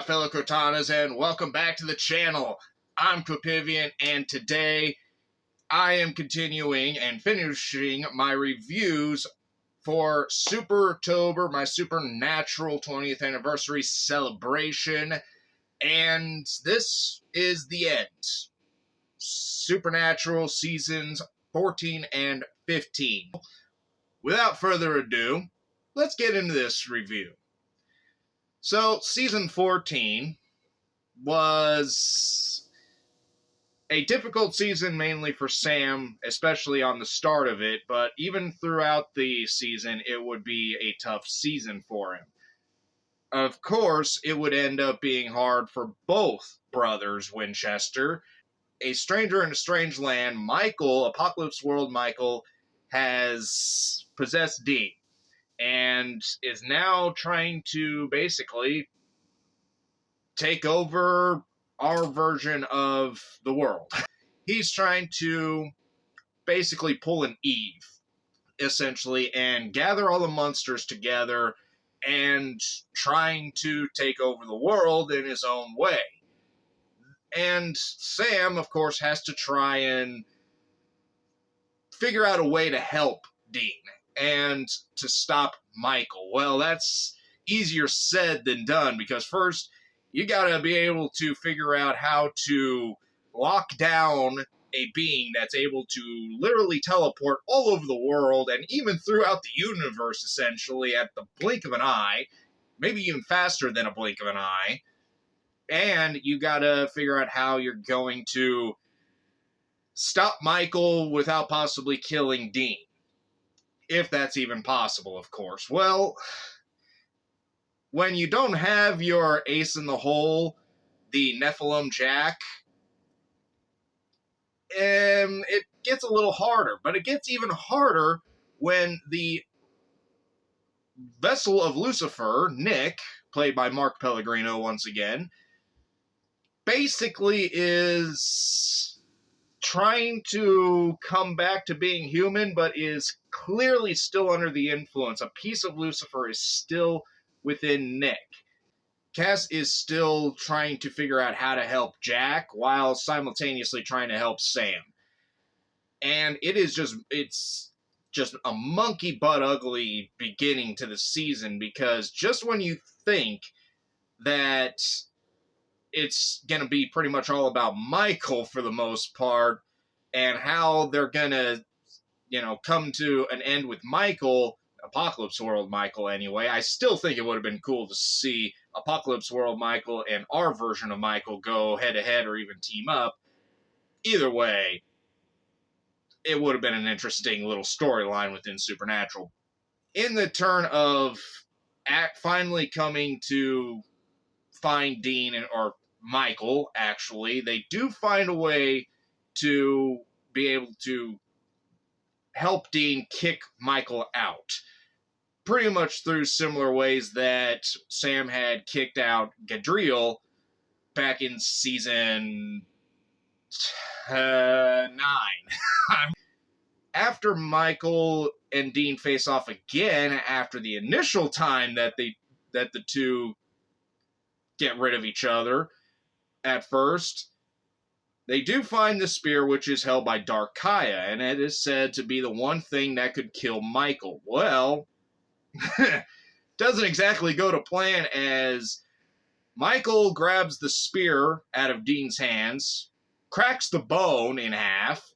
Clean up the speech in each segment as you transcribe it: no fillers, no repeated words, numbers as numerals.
fellow Cortanas, and welcome back to the channel. I'm Copivian, and today I am continuing and finishing my reviews for Supertober, my Supernatural 20th anniversary celebration, and this is the end. Supernatural seasons 14 and 15. Without further ado, let's get into this review. So, season 14 was a difficult season mainly for Sam, especially on the start of it, but even throughout the season, it would be a tough season for him. Of course, it would end up being hard for both brothers Winchester. A stranger in a strange land, Michael, Apocalypse World Michael, has possessed Dean and is now trying to basically take over our version of the world. He's trying to basically pull an Eve, essentially, and gather all the monsters together and trying to take over the world in his own way. And Sam, of course, has to try and figure out a way to help Dean and to stop Michael. Well, that's easier said than done, because first, you gotta be able to figure out how to lock down a being that's able to literally teleport all over the world and even throughout the universe, essentially, at the blink of an eye, maybe even faster than a blink of an eye. And you gotta figure out how you're going to stop Michael without possibly killing Dean. If that's even possible, of course. Well, when you don't have your ace in the hole, the Nephilim Jack, it gets a little harder. But it gets even harder when the vessel of Lucifer, Nick, played by Mark Pellegrino once again, basically is trying to come back to being human, but is clearly still under the influence. A piece of Lucifer is still within Nick. Cass is still trying to figure out how to help Jack while simultaneously trying to help Sam. And it's just a monkey butt ugly beginning to the season, because just when you think that it's going to be pretty much all about Michael for the most part, and how they're going to, come to an end with Michael, Apocalypse World Michael anyway. I still think it would have been cool to see Apocalypse World Michael and our version of Michael go head-to-head or even team up. Either way, it would have been an interesting little storyline within Supernatural. In the turn of finally coming to find Dean, or Michael, actually, they do find a way to be able to help Dean kick Michael out. Pretty much through similar ways that Sam had kicked out Gadriel back in season 9. After Michael and Dean face off again, after the initial time that the two get rid of each other, at first, they do find the spear, which is held by Darkaya, and it is said to be the one thing that could kill Michael. Well, doesn't exactly go to plan, as Michael grabs the spear out of Dean's hands, cracks the bone in half,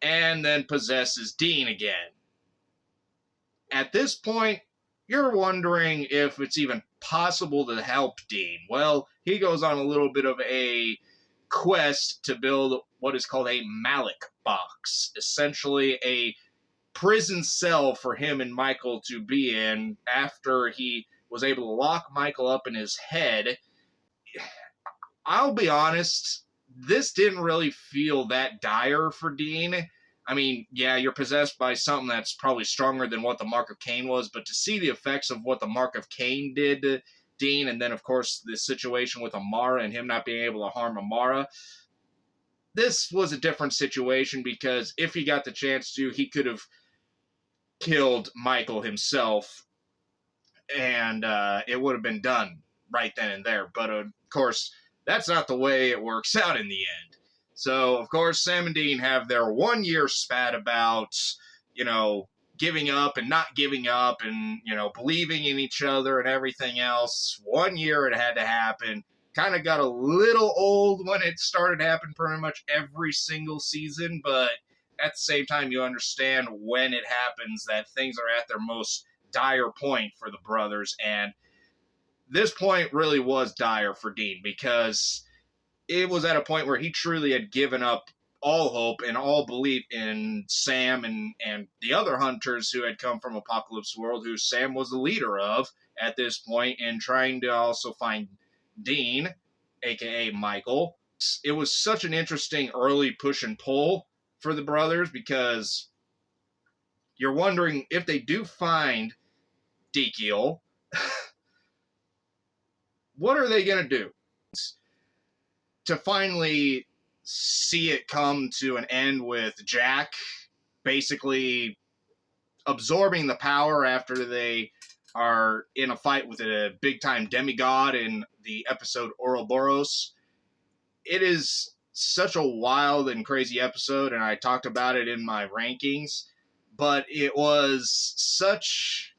and then possesses Dean again. At this point, you're wondering if it's even possible to help Dean. Well, he goes on a little bit of a quest to build what is called a Malik box, essentially a prison cell for him and Michael to be in after he was able to lock Michael up in his head. I'll be honest, this didn't really feel that dire for Dean. I mean, yeah, you're possessed by something that's probably stronger than what the Mark of Cain was, but to see the effects of what the Mark of Cain did to Dean, and then, of course, the situation with Amara and him not being able to harm Amara, this was a different situation, because if he got the chance to, he could have killed Michael himself, and it would have been done right then and there. But of course, that's not the way it works out in the end. So, of course, Sam and Dean have their 1 year spat about, giving up and not giving up and, believing in each other and everything else. 1 year it had to happen. Kind of got a little old when it started to happen pretty much every single season, but at the same time, you understand when it happens that things are at their most dire point for the brothers, and this point really was dire for Dean because it was at a point where he truly had given up all hope and all belief in Sam and the other hunters who had come from Apocalypse World, who Sam was the leader of at this point, and trying to also find Dean, aka Michael. It was such an interesting early push and pull for the brothers because you're wondering if they do find Dekiel, what are they going to do? To finally see it come to an end with Jack basically absorbing the power after they are in a fight with a big-time demigod in the episode Ouroboros. It is such a wild and crazy episode, and I talked about it in my rankings, but it was such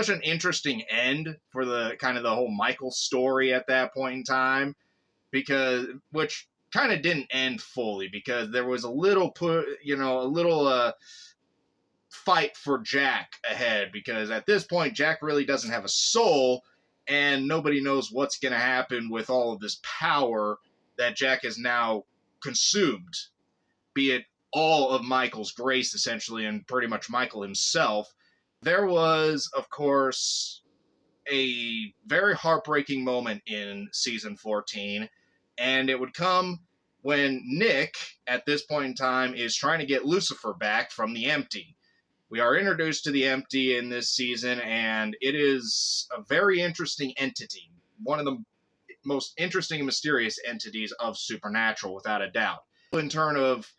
an interesting end for the kind of the whole Michael story at that point in time, which kind of didn't end fully because there was a little fight for Jack ahead, because at this point Jack really doesn't have a soul and nobody knows what's going to happen with all of this power that Jack has now consumed, be it all of Michael's grace essentially and pretty much Michael himself. There was, of course, a very heartbreaking moment in season 14, and it would come when Nick, at this point in time, is trying to get Lucifer back from the Empty. We are introduced to the Empty in this season, and it is a very interesting entity. One of the most interesting and mysterious entities of Supernatural, without a doubt. In terms of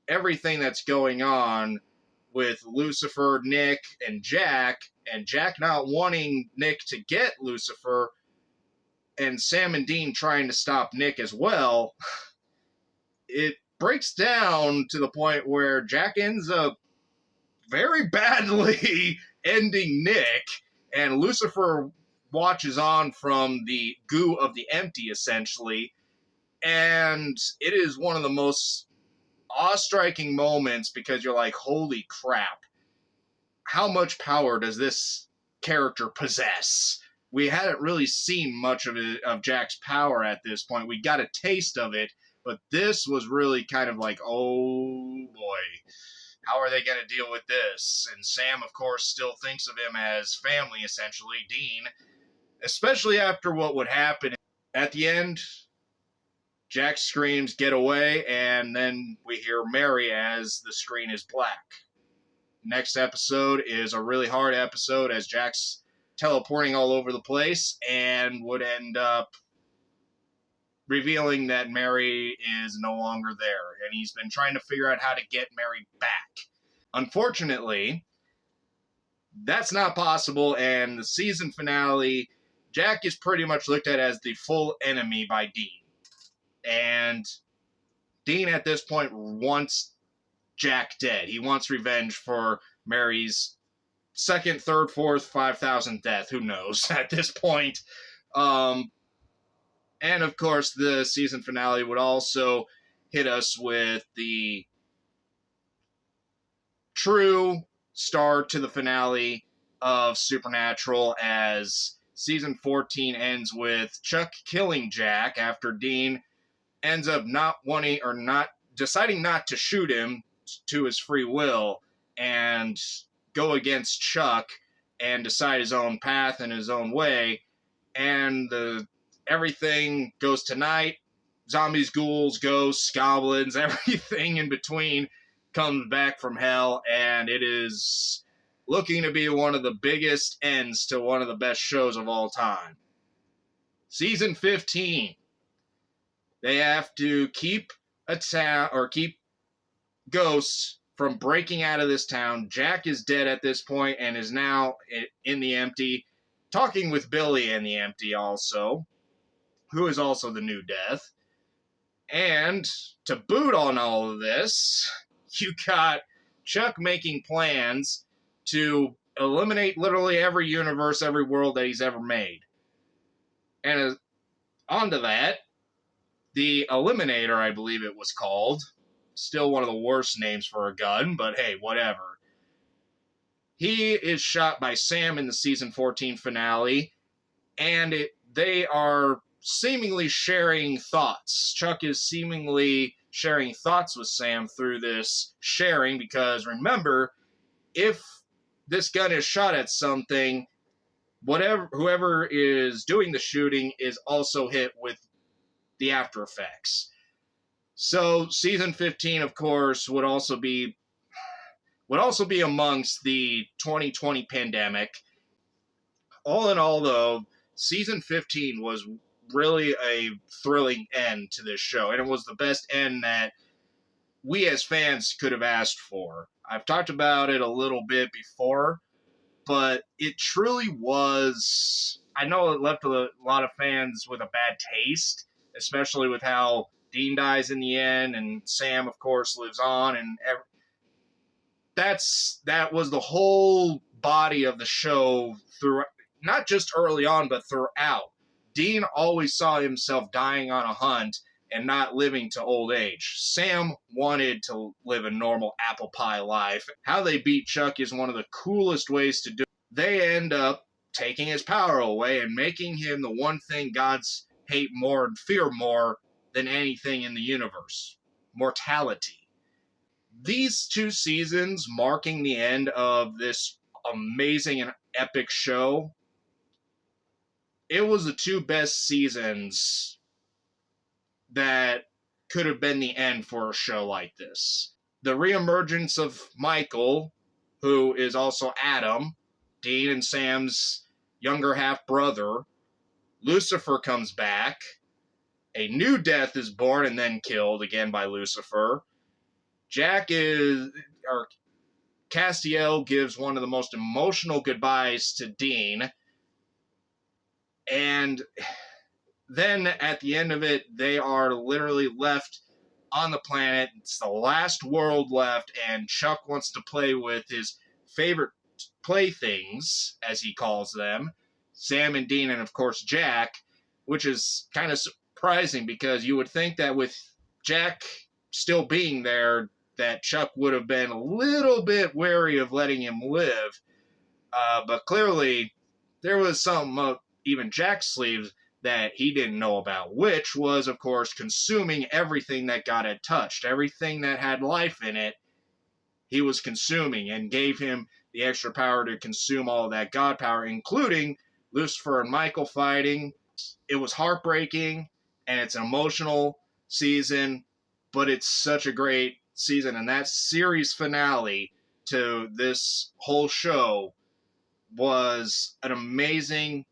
everything that's going on with Lucifer, Nick, and Jack not wanting Nick to get Lucifer, and Sam and Dean trying to stop Nick as well, it breaks down to the point where Jack ends up very badly ending Nick, and Lucifer watches on from the goo of the Empty, essentially, and it is one of the most awe-striking moments because you're like, holy crap, how much power does this character possess? We hadn't really seen much of Jack's power at this point. We got a taste of it, but this was really kind of like, oh boy, how are they going to deal with this? And Sam, of course, still thinks of him as family, essentially, Dean, especially after what would happen. At the end, Jack screams, "Get away," and then we hear Mary as the screen is black. Next episode is a really hard episode as Jack's teleporting all over the place and would end up revealing that Mary is no longer there, and he's been trying to figure out how to get Mary back. Unfortunately, that's not possible, and the season finale, Jack is pretty much looked at as the full enemy by Dean. And Dean at this point wants Jack dead. He wants revenge for Mary's second, third, fourth, 5,000th death. Who knows at this point. And of course, the season finale would also hit us with the true start to the finale of Supernatural, as season 14 ends with Chuck killing Jack after Dean ends up deciding not to shoot him to his free will and go against Chuck and decide his own path and his own way. And everything goes to night. Zombies, ghouls, ghosts, goblins, everything in between comes back from hell, and it is looking to be one of the biggest ends to one of the best shows of all time. Season 15. They have to keep keep ghosts from breaking out of this town. Jack is dead at this point and is now in the Empty. talking with Billy and the Empty also, who is also the new Death. And to boot on all of this, you got Chuck making plans to eliminate literally every universe, every world that he's ever made. And onto that, the Eliminator, I believe it was called, still one of the worst names for a gun, but hey, whatever. He is shot by Sam in the season 14 finale, and they are seemingly sharing thoughts. Chuck is seemingly sharing thoughts with Sam through this sharing, because remember, if this gun is shot at something, whoever is doing the shooting is also hit with the after effects. So season 15, of course, would also be amongst the 2020 pandemic. All in all, though, season 15 was really a thrilling end to this show, and it was the best end that we as fans could have asked for. I've talked about it a little bit before, but it truly was. I know it left a lot of fans with a bad taste, especially with how Dean dies in the end, and Sam, of course, lives on, and that was the whole body of the show through, not just early on, but throughout. Dean always saw himself dying on a hunt and not living to old age. Sam wanted to live a normal apple pie life. How they beat Chuck is one of the coolest ways to do it. They end up taking his power away and making him the one thing gods hate more and fear more than anything in the universe: mortality. These 2 seasons marking the end of this amazing and epic show, it was the 2 best seasons that could have been the end for a show like this. The reemergence of Michael, who is also Adam, Dean and Sam's younger half-brother. Lucifer comes back. A new Death is born and then killed again by Lucifer. Castiel gives one of the most emotional goodbyes to Dean. And then at the end of it, they are literally left on the planet. It's the last world left, and Chuck wants to play with his favorite playthings, as he calls them, Sam and Dean, and of course Jack, which is kind of surprising because you would think that with Jack still being there, that Chuck would have been a little bit wary of letting him live. But clearly, there was something up even Jack's sleeves that he didn't know about, which was, of course, consuming everything that God had touched. Everything that had life in it, he was consuming, and gave him the extra power to consume all of that God power, including Lucifer and Michael fighting. It was heartbreaking, and it's an emotional season, but it's such a great season. And that series finale to this whole show was an amazing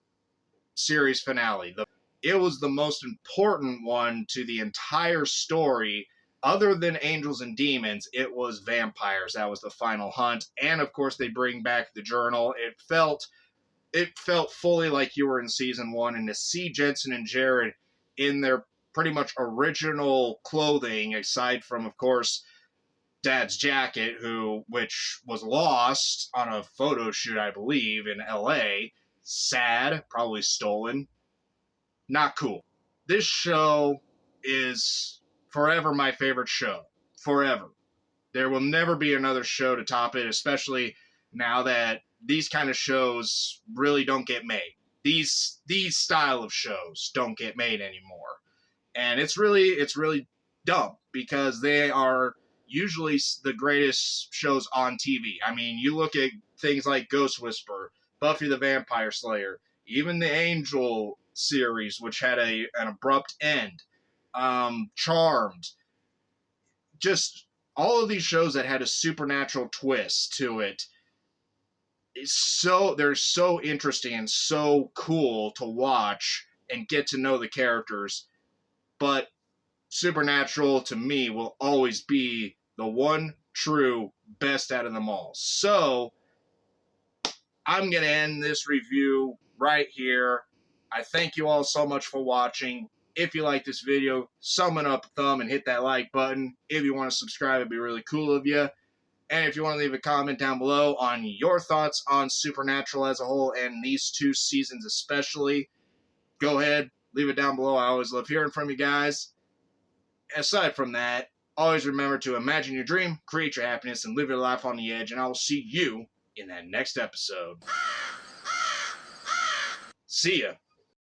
series finale. It was the most important one to the entire story. Other than angels and demons, it was vampires. That was the final hunt. And of course, they bring back the journal. It felt fully like you were in season 1, and to see Jensen and Jared in their pretty much original clothing, aside from, of course, Dad's jacket, which was lost on a photo shoot, I believe, in LA. Sad, probably stolen. Not cool. This show is forever my favorite show. Forever. There will never be another show to top it, especially now that these kind of shows really don't get made. These style of shows don't get made anymore. And it's really dumb, because they are usually the greatest shows on TV. I mean, you look at things like Ghost Whisperer, Buffy the Vampire Slayer, even the Angel series, which had an abrupt end, Charmed, just all of these shows that had a supernatural twist to it. They're so interesting and so cool to watch and get to know the characters. But Supernatural, to me, will always be the one true best out of them all. So I'm going to end this review right here. I thank you all so much for watching. If you like this video, summon up a thumb and hit that like button. If you want to subscribe, it'd be really cool of you. And if you want to leave a comment down below on your thoughts on Supernatural as a whole and these 2 seasons especially, go ahead, leave it down below. I always love hearing from you guys. Aside from that, always remember to imagine your dream, create your happiness, and live your life on the edge. And I will see you in that next episode. See ya.